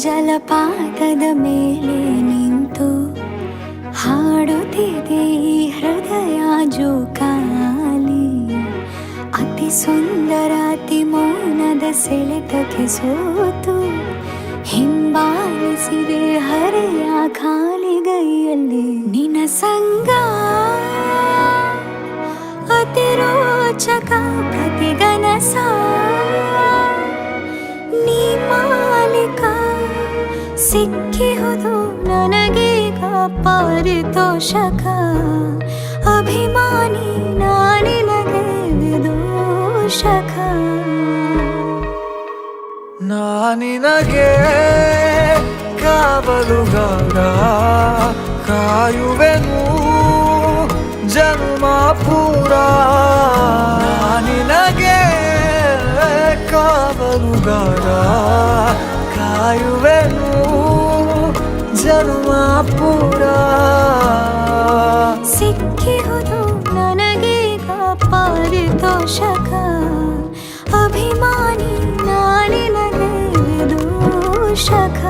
ಜಲಪಾತದ ಮೇಲೆ ನಿಂತು ಹಾಡುತ್ತಿದೆ ಈ ಹೃದಯ ಜೋಕಾಲಿ. ಅತಿ ಸುಂದರ ಅತಿ ಮೌನದ ಸೆಳೆತಕ್ಕೆ ಸೋತು ಹಿಂಬಾಲಿಸಿದೆ ಹರೆಯ ಖಾಲಿಗೈಯಲ್ಲಿ. ನಿನ ಸಂಗ ಅತಿ ರೋಚಕ ಪ್ರತಿಗನಸ, ನೀ ಮಾಲಿಕ ಸಿಕ್ಕಿಹುದು ನನಗೀಗ ಪಾರಿತೋಷಕ. ಅಭಿಮಾನಿ ನಾನಿನಗೆ ವಿದೂಷಕ. ನಾನಿನಗೆ ಕಾವಲುಗಾರ, ಕಾಯುವೆನು ಜನ್ಮ ಪೂರ. ನಾನಿನಗೆ ಕಾವಲುಗಾರ, ಕಾಯುವೆನು ಜನ್ಮ ಪೂರ. ಸಿಕ್ಕಿಹುದು ನನಗೀಗ ಪಾರಿತೋಷಕ. ಅಭಿಮಾನಿ ನಾನಿನಗೆ ವಿದೂಷಕ.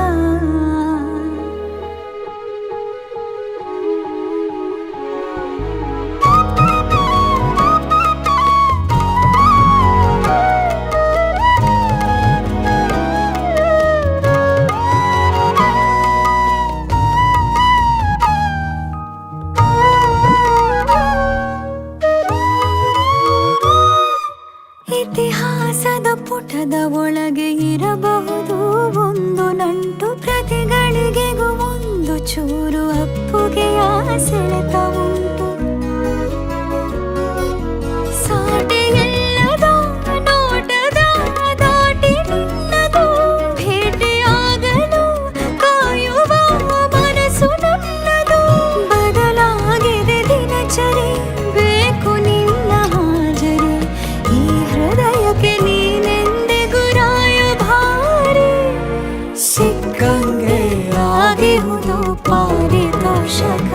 ಇತಿಹಾಸದ ಪುಟದ ಒಳಗೆ ಇರಬಹುದು ಒಂದು ನಂಟು, ಪ್ರತಿಗಳಿಗೆಗೂ ಒಂದು ಚೂರು ಅಪ್ಪುಗೆಯ ಸೆಳೆತ ಉಂಟು. ಸಾಟಿಯಿಲ್ಲದ ನೋಟದ ದಾಟಿ ನಿನ್ನದು ಭೇಟಿಯಾಗಲು ಕಾಯುವ ಮನಸ್ಸು ನನ್ನದು. ಬದಲಾಗಿದೆ ದಿನಚರಿ, ಬೇಕು ನಿನ್ನ ಹಾಜರಿ. ಈ ಹೃದಯಕ್ಕೆ ನೀನೆಂದಿಗೂ ರಾಯಭಾರಿ. ಸಿಕ್ಕಂಗೆ ಆಗಿಹುದು ಪಾರಿತೋಷಕ.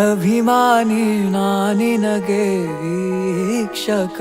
ಅಭಿಮಾನಿ ನಾನಿನಗೆ ವೀಕ್ಷಕ.